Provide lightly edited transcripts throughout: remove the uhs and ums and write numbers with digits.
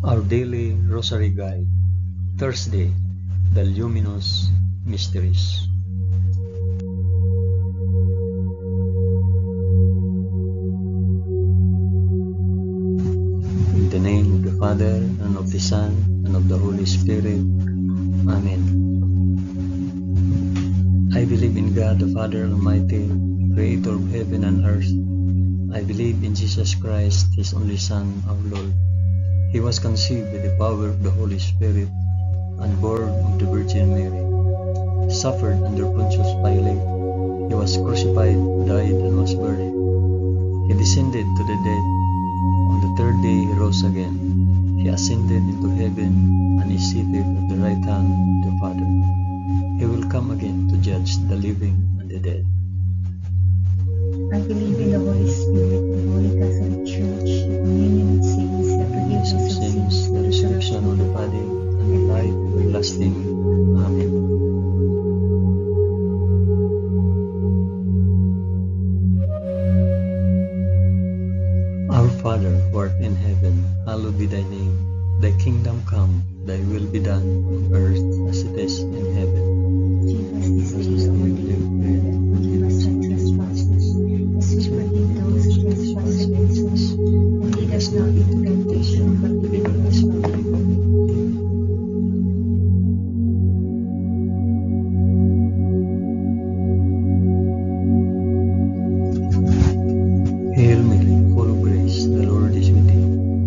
Our Daily Rosary Guide, Thursday, the Luminous Mysteries. In the name of the Father, and of the Son, and of the Holy Spirit. Amen. I believe in God the Father Almighty, Creator of heaven and earth. I believe in Jesus Christ, His only Son, our Lord. He was conceived by the power of the Holy Spirit and born of the Virgin Mary. Suffered under Pontius Pilate. He was crucified, died, and was buried. He descended to the dead. On the third day He rose again. He ascended into heaven and is seated at the right hand of the Father. He will come again to judge the living and the dead. I believe in the Holy Spirit, the Holy Catholic Church, the communion of saints, the forgiveness of sins, the resurrection of the body, and the life everlasting. Amen. Our Father, who art in heaven, hallowed be thy name. Thy kingdom come, thy will be done on earth as it is in heaven. Give us this day our daily bread, and forgive us our trespasses, as we forgive those who trespass against us. And lead us not into temptation, but deliver us from evil. Hail Mary, full of grace, the Lord is with thee.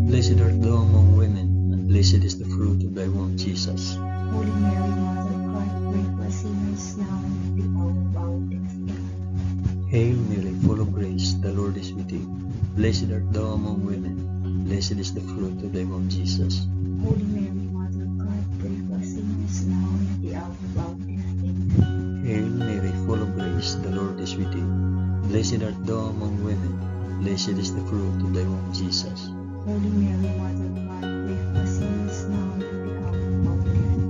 Blessed art thou among women, and blessed is the fruit of thy womb, Jesus. Holy Mary, Mother of God, pray for us sinners now and at the hour of our death. Amen. Hail Mary, full of grace, the Lord is with thee. Blessed art thou among women, and blessed is the fruit of thy womb, Jesus. Holy Mary, Mother of God, pray for us sinners now and at the hour of our death. Amen. Hail Mary, full of grace, the Lord is with thee. Blessed art thou among women, and blessed is the fruit of thy womb, Jesus. Holy Mary, Mother of God, pray for us sinners now and at the hour of our death. Amen.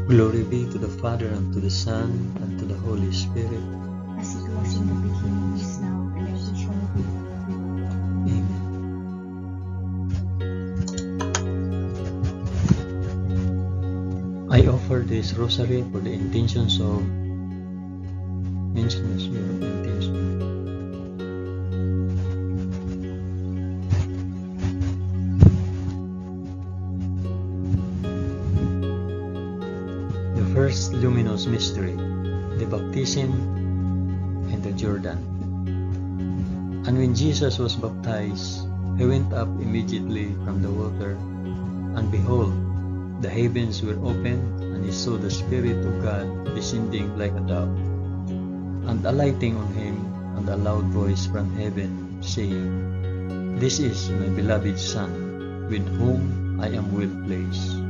Glory be to the Father, and to the Son, and to the Holy Spirit. As it was in the beginning, is now, and ever shall be, world. Amen. I offer this rosary for the intentions of mention your intention. The first luminous mystery, the baptism in the Jordan. And when Jesus was baptized, he went up immediately from the water, and behold, the heavens were opened, and he saw the Spirit of God descending like a dove, and alighting on him, and a loud voice from heaven, saying, This is my beloved Son, with whom I am well pleased.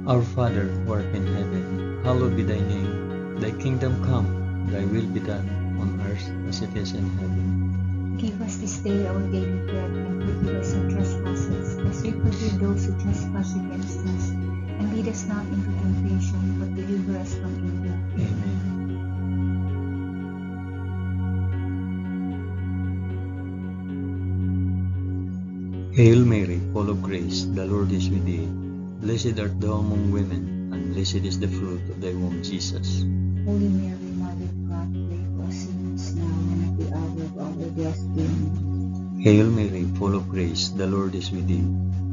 Our Father, who art in heaven, hallowed be thy name. Thy kingdom come, thy will be done, on earth as it is in heaven. Give us this day our daily bread, and forgive us our trespasses, as we forgive those who trespass against us. And lead us not into temptation, but deliver us from evil. Amen. Hail Mary, full of grace, the Lord is with thee. Blessed art thou among women, and blessed is the fruit of thy womb, Jesus. Holy Mary, Mother of God, pray for us sinners now and at the hour of our death. Amen. Hail Mary, full of grace, the Lord is with thee.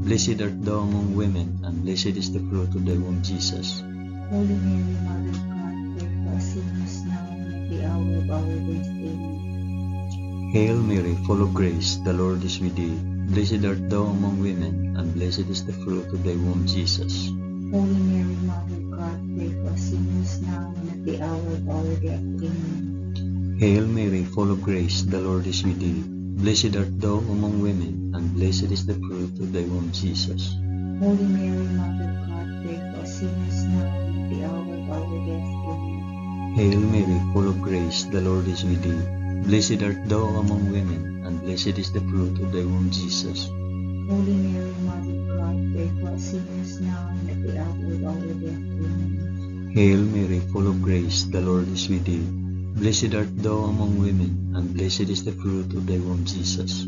Blessed art thou among women, and blessed is the fruit of thy womb, Jesus. Holy Mary, Mother of God, pray for us sinners now and at the hour of our death. Amen. Hail Mary, full of grace, the Lord is with thee. Blessed art thou among women, and blessed is the fruit of thy womb, Jesus. Holy Mary, Mother of God, pray for us sinners now and at the hour of our death. Amen. Hail Mary, full of grace, the Lord is with thee. Blessed art thou among women, and blessed is the fruit of thy womb, Jesus. Holy Mary, Mother of God, pray for us sinners now and at the hour of our death. Amen. Hail Mary, full of grace, the Lord is with thee. Blessed art thou among women, and blessed is the fruit of thy womb, Jesus. Holy Mary, Mother of God, pray for us sinners now and at the hour of our Hail Mary, full of grace, the Lord is with thee. Blessed art thou among women, and blessed is the fruit of thy womb, Jesus.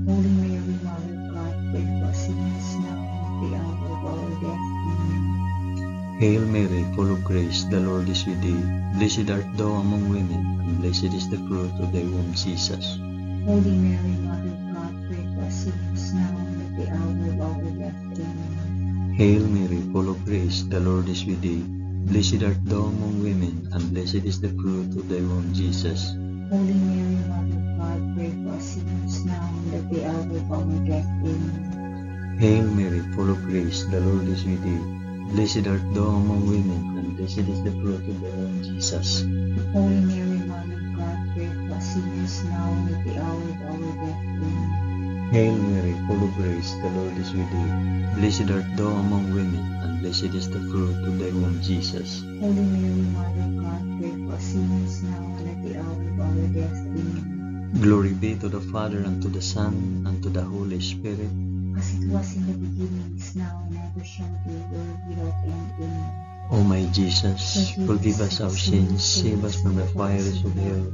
Holy Mary, Mother of God, pray for us sinners now and at the hour of our death. Amen. Hail Mary, full of grace, the Lord is with thee. Blessed art thou among women, and blessed is the fruit of thy womb, Jesus. Holy Mary, Mother of God, pray for us sinners now and at the hour of our death. Amen. Hail Mary, full of grace, the Lord is with thee. Blessed art thou among women, and blessed is the fruit of thy womb, Jesus. Holy Mary, Mother of God, pray for us sinners now and at the hour of our death. Amen. Hail Mary, full of grace, the Lord is with thee. Blessed art thou among women, and blessed is the fruit of thy womb, Jesus. Holy Mary, Mother of God, pray for us sinners now and at the hour of our death. Amen. Hail Mary, full of grace, the Lord is with thee. Blessed art thou among women, and blessed is the fruit of thy womb, Jesus. Holy Mary, Mother of God, pray for us sinners now and at the hour of our death. Amen. Glory be to the Father, and to the Son, and to the Holy Spirit. As it was in the beginning, is now, and ever shall be, world without end. Amen. O my Jesus, forgive us our sins, save us from the fires of hell,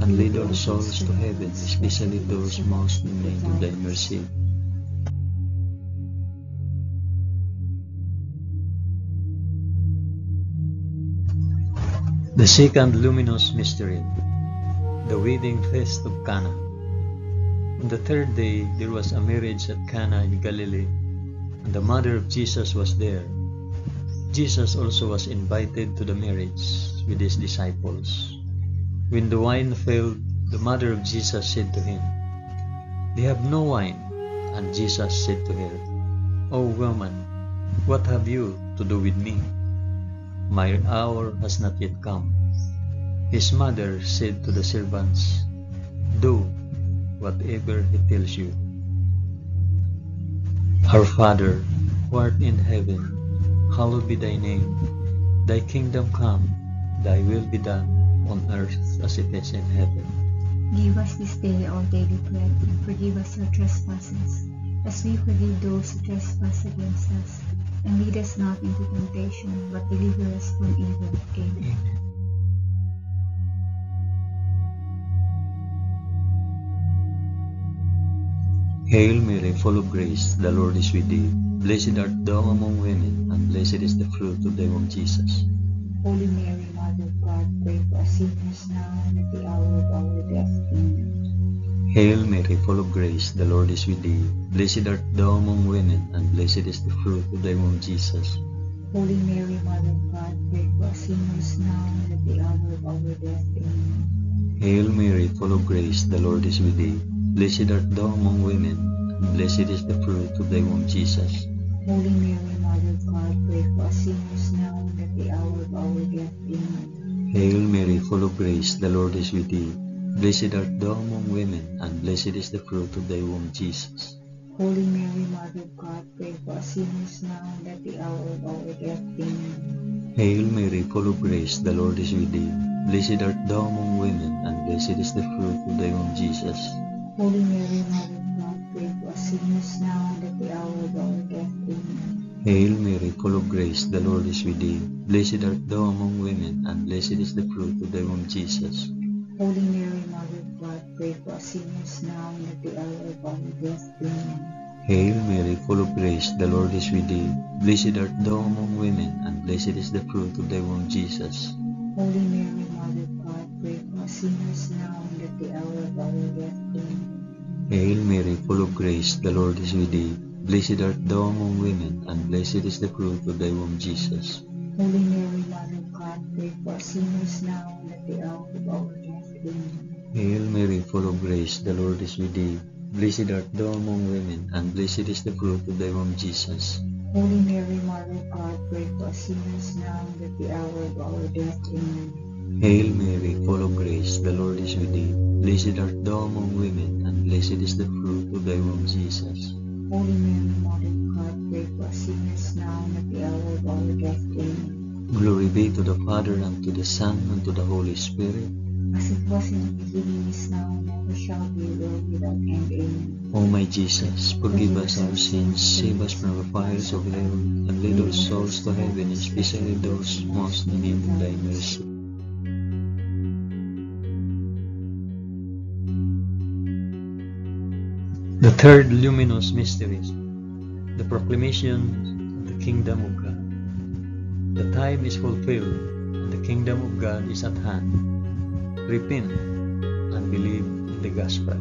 and lead all souls to heaven, especially those most in need of thy mercy. The second luminous mystery, the wedding feast of Cana. On the third day there was a marriage at Cana in Galilee, and the mother of Jesus was there. Jesus also was invited to the marriage with his disciples. When the wine failed, the mother of Jesus said to him, "They have no wine." And Jesus said to her, "O woman, what have you to do with me? My hour has not yet come." His mother said to the servants, "Do whatever he tells you." Our Father, who art in heaven, hallowed be thy name. Thy kingdom come, thy will be done, on earth as it is in heaven. Give us this day our daily bread, and forgive us our trespasses, as we forgive those who trespass against us. And lead us not into temptation, but deliver us from evil. Amen. Hail Mary, full of grace, the Lord is with thee. Blessed art thou among women, and blessed is the fruit of thy womb, Jesus. Holy Mary, Mother of God, pray for us sinners now and at the hour of our death. Amen. Hail Mary, full of grace, the Lord is with thee. Blessed art thou among women, and blessed is the fruit of thy womb, Jesus. Holy Mary, Mother of God, pray for us sinners now and at the hour of our death. Amen. Hail Mary, full of grace, the Lord is with thee. Blessed art thou among women, and blessed is the fruit of thy womb, Jesus. Holy Mary, Mother of God, pray for us sinners now and at the hour of our death. Amen. Hail Mary, full of grace, the Lord is with thee. Blessed art thou among women, and blessed is the fruit of thy womb, Jesus. Holy Mary, Mother of God, pray for us sinners now and at the hour of our death. Amen. Hail Mary, full of grace, the Lord is with thee. Blessed art thou among women, and blessed is the fruit of thy womb, Jesus. Holy Mary, Mother of God, pray for us sinners now and at the hour of our death. Amen. Hail Mary, full of grace, the Lord is with thee. Blessed art thou among women, and blessed is the fruit of thy womb, Jesus. Holy Mary, Mother of God, pray for us sinners now and at the hour of our death. Amen. Hail Mary, full of grace, the Lord is with thee. Blessed art thou among women, and blessed is the fruit of thy womb, Jesus. Holy Mary, Mother of God, pray for us sinners now and at the hour of our death. Amen. Hail Mary, full of grace, the Lord is with thee. Blessed art thou among women, and blessed is the fruit of thy womb, Jesus. Holy Mary, Mother of God, pray for us sinners now and at the hour of our death. Amen. Hail Mary, full of grace, the Lord is with thee. Blessed art thou among women, and blessed is the fruit of thy womb, Jesus. Holy Mary, Mother of God, pray for us sinners now and at the hour of our death. Amen. Hail Mary, full of grace, the Lord is with thee. Blessed art thou among women, and blessed is the fruit of thy womb, Jesus. Holy Mary, Mother of God, pray for us sinners now and at the hour of our death. Amen. Glory be to the Father, and to the Son, and to the Holy Spirit. as it was in the beginning, is now, and ever shall be, world without end. Amen. O my Jesus, forgive us our sins, save us from the fires of hell, and lead all souls to heaven, especially those most in need of thy mercy. The third luminous mystery, the proclamation of the kingdom of God. The time is fulfilled, and the kingdom of God is at hand. Repent and believe in the gospel.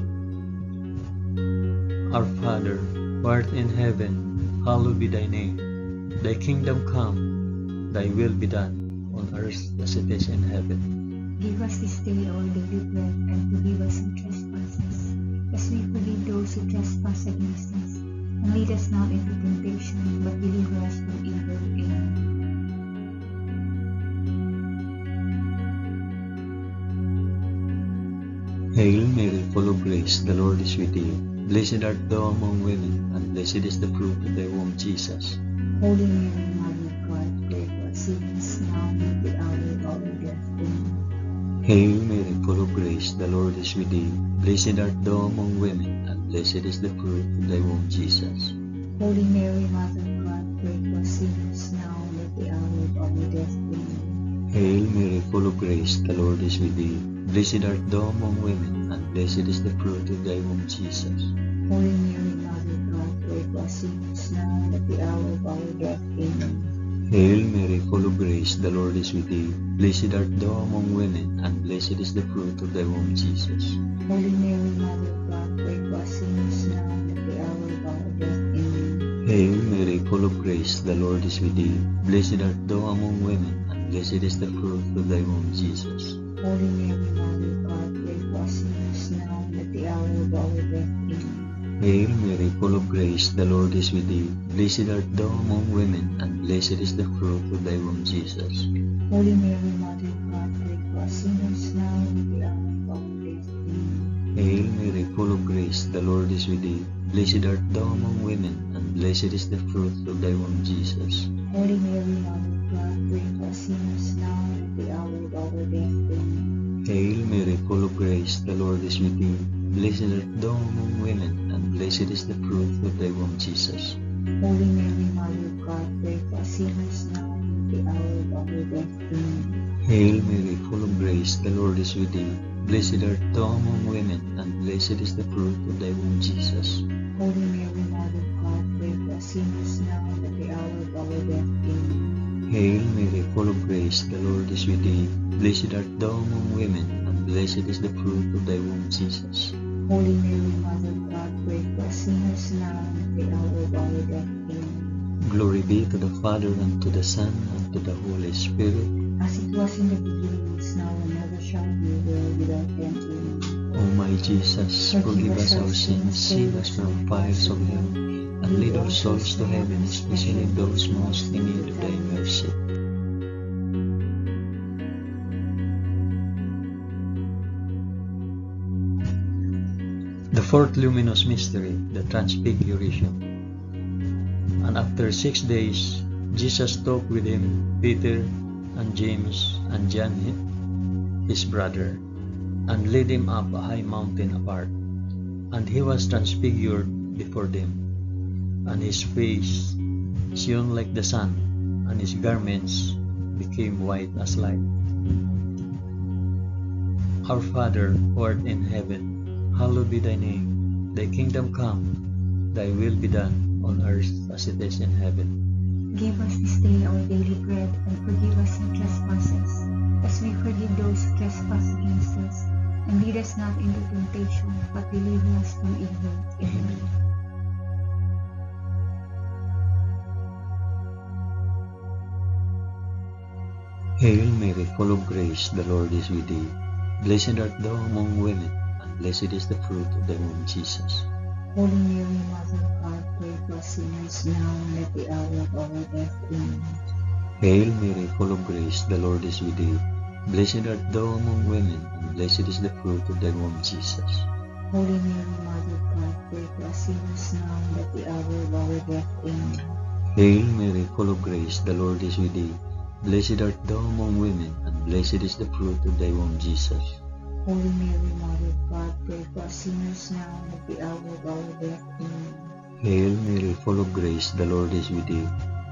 Our Father, who art in heaven, hallowed be thy name. Thy kingdom come, thy will be done, on earth as it is in heaven. Give us this day our daily bread, and forgive us our trespasses, as we forgive those who trespass against us. And lead us not into temptation, but deliver us from evil. Amen. Hail Mary, full of grace, the Lord is with thee. Blessed art thou among women, and blessed is the fruit of thy womb, Jesus. Holy Mary, Mother of God, pray for us sinners, now and at the hour of our death. Amen. Hail Mary, full of grace, the Lord is with thee. Blessed art thou among women, and blessed is the fruit of thy womb, Jesus. Holy Mary, Mother of God, pray for us sinners, now and at the hour of our death. Amen. Hail Mary, full of grace, the Lord is with thee. Blessed art thou among women, and blessed is the fruit of thy womb, Jesus. Holy Mary, Mother of God, pray for us sinners, now and at the hour of our death. Amen. Hail Mary, full of grace, the Lord is with thee. Blessed art thou among women, and blessed is the fruit of thy womb, Jesus. Holy Mary, Mother of God, pray for us sinners, now and at the hour of our death. Amen. Hail Mary, full of grace, the Lord is with thee. Blessed art thou among women, and blessed is the fruit of thy womb, Jesus. Holy Mary, Mother of God, pray for us sinners, now and at the hour of our death. Amen. Hail Mary, full of grace, the Lord is with thee. Blessed art thou among women, and blessed is the fruit of thy womb, Jesus. Holy Mary, Mother of God, pray for us sinners, now and at the hour of our death. Amen. Hail Mary, full of grace, the Lord is with thee. Blessed art thou among women, and blessed is the fruit of thy womb, Jesus. Holy Mary, Mother of God, pray for us sinners, now and at the hour of our death. Amen. Hail Mary, full of grace, the Lord is with thee. Blessed art thou among women, and blessed is the fruit of thy womb, Jesus. Holy Mary, Mother of God, pray for us sinners, now and at the hour of our death. Amen. Hail Mary, full of grace, the Lord is with thee. Blessed art thou among women, and blessed is the fruit of thy womb, Jesus. Holy Mary, Mother of God, pray for us sinners, now and at the hour of our death. Amen. Hail Mary, full of grace, the Lord is with thee. Blessed art thou among women, and blessed is the fruit of thy womb, Jesus. Holy Mary, Mother of God, pray for us sinners, now and at the hour of our death. Amen. Glory be to the Father, and to the Son, and to the Holy Spirit. As it was in the beginning, is now, and ever shall be, world without end. Amen. O my Jesus, forgive us our sins, save us from the fires of hell, and lead all souls to heaven, especially those most in need of thy mercy. The fourth luminous mystery, the Transfiguration. And after 6 days, Jesus took with him Peter and James and John his brother, and led him up a high mountain apart. And he was transfigured before them, and his face shone like the sun, and his garments became white as light. Our Father, who art in heaven, hallowed be thy name. Thy kingdom come, thy will be done, on earth as it is in heaven. Give us this day our daily bread, and forgive us our trespasses, as we forgive those who trespass against us. And lead us not into temptation, but deliver us from evil. Amen. Hail Mary, full of grace, the Lord is with thee. Blessed art thou among women, and blessed is the fruit of thy womb, Jesus. Holy Mary, Mother of God, pray for us sinners, now and at the hour of our death. Amen. Hail Mary, full of grace, the Lord is with thee. Blessed art thou among women, and blessed is the fruit of thy womb, Jesus. Holy Mary, Mother of God, pray for us sinners, now and at the hour of our death. Amen. Hail Mary, full of grace, the Lord is with thee. Blessed art thou among women, and blessed is the fruit of thy womb, Jesus. Holy Mary, Mother of God, pray for us sinners now and at the hour of our death. Amen. Hail Mary, full of grace, the Lord is with thee.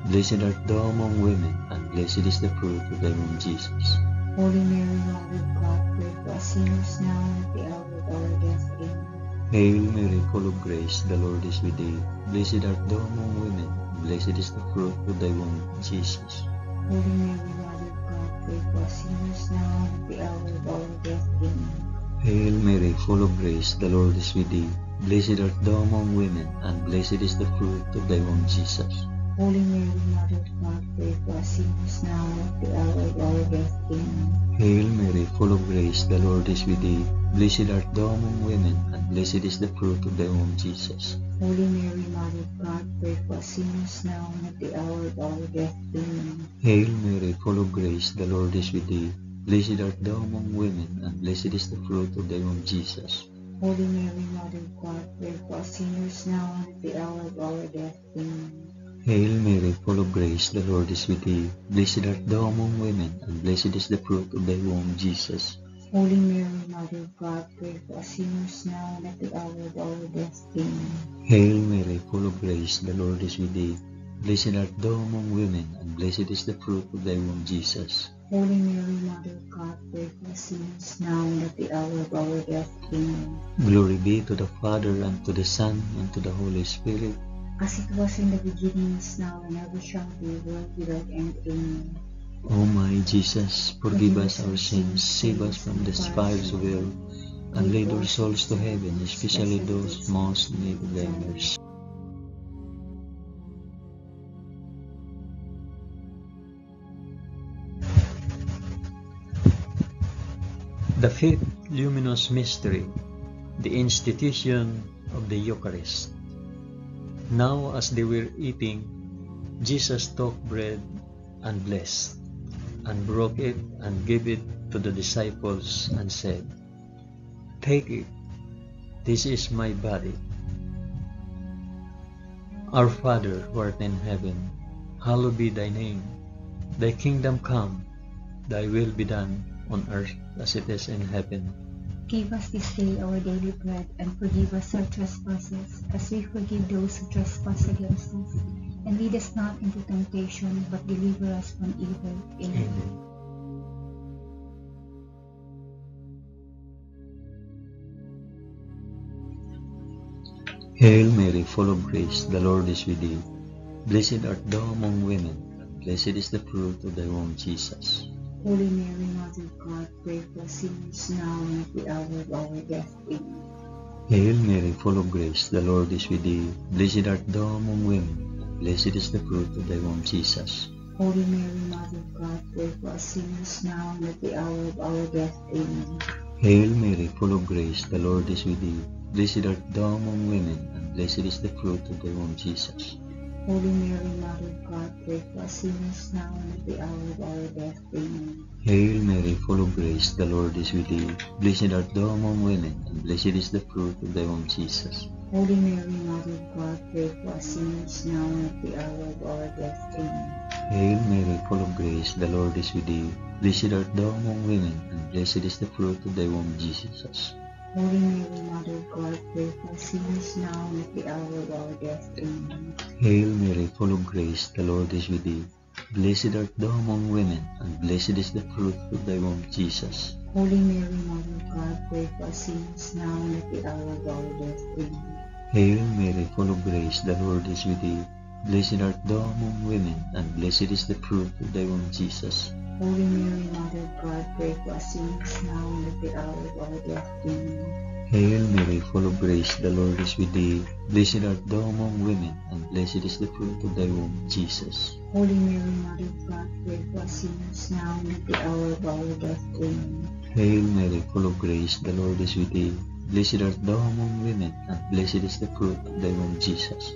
Blessed art thou among women, and blessed is the fruit of thy womb, Jesus. Holy Mary, Mother of God, pray for us sinners now and at the hour of our death. Amen. Hail Mary, full of grace, the Lord is with thee. Blessed art thou among women, and blessed is the fruit of thy womb, Jesus. Holy Mary, Mother of God, pray for us sinners now and at the hour of our death. Amen. Hail Mary, full of grace, the Lord is with thee. Blessed art thou among women, and blessed is the fruit of thy womb, Jesus. Holy Mary, Mother of God, pray for us sinners now and at the hour of our death. Amen. Hail Mary, full of grace, the Lord is with thee. Blessed art thou among women, and blessed is the fruit of thy womb, Jesus. Holy Mary, Mother of God, pray for us sinners now and at the hour of our death. Amen. Hail Mary, full of grace, the Lord is with thee. Blessed art thou among women, and blessed is the fruit of thy womb, Jesus. Holy Mary, Mother of God, pray for us sinners now and at the hour of our death. Amen. Hail Mary, full of grace, the Lord is with thee. Blessed art thou among women, and blessed is the fruit of thy womb, Jesus. Holy Mary, Mother of God, pray for us sinners now and at the hour of our death. Amen. Hail Mary, full of grace, the Lord is with thee. Blessed art thou among women, and blessed is the fruit of thy womb, Jesus. Holy Mary, Mother of God, pray for us sinners now and at the hour of our death. Amen. Glory be to the Father, and to the Son, and to the Holy Spirit. As it was in the beginning, is now, and ever shall be, world without end. Amen. O my Jesus, forgive us our sins, save us from the fires of hell, and lead our souls to heaven, especially those most in need of thy mercy. The fifth luminous mystery, the institution of the Eucharist. Now as they were eating, Jesus took bread and blessed, and broke it and gave it to the disciples and said, "Take it, this is my body." Our Father who art in heaven, hallowed be thy name. Thy kingdom come, thy will be done on earth as it is in heaven. Give us this day our daily bread, and forgive us our trespasses, as we forgive those who trespass against us. And lead us not into temptation, but deliver us from evil. Amen. Hail Mary, full of grace, the Lord is with thee. Blessed art thou among women, and blessed is the fruit of thy womb, Jesus. Holy Mary, Mother of God, pray for us sinners now and at the hour of our death. Amen. Hail Mary, full of grace, the Lord is with thee. Blessed art thou among women, and blessed is the fruit of thy womb, Jesus. Holy Mary, Mother of God, pray for us sinners now and at the hour of our death. Amen. Hail Mary, full of grace, the Lord is with thee. Blessed art thou among women, and blessed is the fruit of thy womb, Jesus. Holy Mary, Mother of God, pray for us sinners now and at the hour of our death. Amen. Hail Mary, full of grace, the Lord is with thee. Blessed art thou among women, and blessed is the fruit of thy womb, Jesus. Holy Mary, Mother of God, pray for us sinners now and at the hour of our death. Amen. Hail Mary, full of grace, the Lord is with thee. Blessed art thou among women, and blessed is the fruit of thy womb, Jesus. Holy Mary, Mother of God, pray for us sinners now and at the hour of our death. Amen. Hail Mary, full of grace, the Lord is with thee. Blessed art thou among women, and blessed is the fruit of thy womb, Jesus. Holy Mary, Mother of God, pray for us sinners now and at the hour of our death. Amen. Hail Mary, full of grace, the Lord is with thee. Blessed art thou among women, and blessed is the fruit of thy womb, Jesus. Holy Mary, Mother of God, pray for us sinners now and at the hour of our death. Amen. Hail Mary, full of grace, the Lord is with thee. Blessed art thou among women, and blessed is the fruit of thy womb, Jesus. Holy Mary, Mother of God, pray for us sinners now and at the hour of our death. Amen. Hail Mary, full of grace, the Lord is with thee. Blessed art thou among women, and blessed is the fruit of thy womb, Jesus.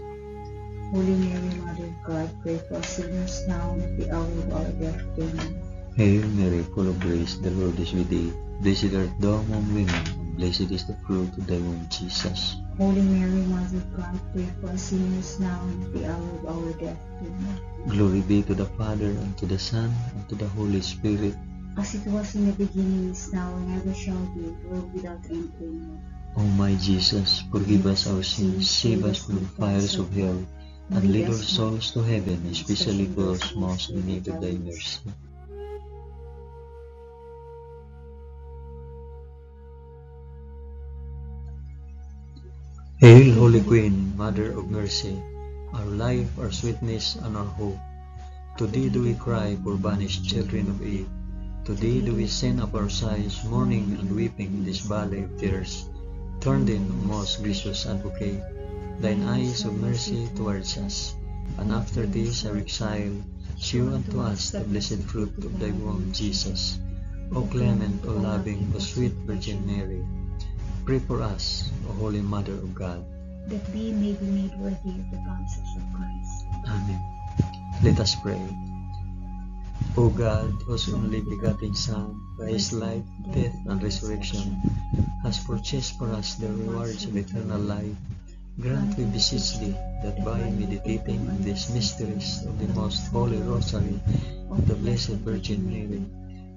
Holy Mary, Mother of God, pray for us sinners now and at the hour of our death. Amen. Hail Mary, full of grace, the Lord is with thee. Blessed art thou among women, and blessed is the fruit of thy womb, Jesus. Holy Mary, Mother of God, pray for us sinners now and at the hour of our death. Amen. Glory be to the Father, and to the Son, and to the Holy Spirit. as it was in the beginning, is now, and ever shall be, world without end. Amen. O my Jesus, forgive us our sins, save us from the fires of hell, and lead our souls to heaven, especially those most in need of thy mercy. Hail, Holy Queen, Mother of Mercy, our life, our sweetness, and our hope. To thee do we cry, poor banished children of Eve. To thee do we send up our sighs, mourning and weeping in this valley of tears. Turn then, O most gracious Advocate, thine eyes of mercy towards us, and after this our exile, shew unto us the blessed fruit of thy womb, Jesus. O clement, O loving, O sweet Virgin Mary, pray for us, O Holy Mother of God, that we may be made worthy of the promises of Christ. Amen. Let us pray. O God, whose only begotten Son, by his life, death, and resurrection, has purchased for us the rewards of eternal life, grant, we beseech thee, that by meditating on these mysteries of the most holy Rosary of the Blessed Virgin Mary,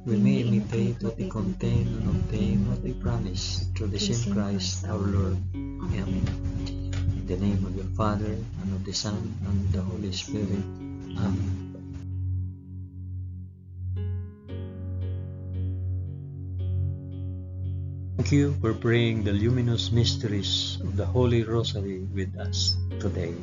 we may imitate what they contain and obtain what they promise, through the same Christ our Lord. Amen. In the name of the Father, and of the Son, and of the Holy Spirit. Amen. Thank you for praying the luminous mysteries of the Holy Rosary with us today.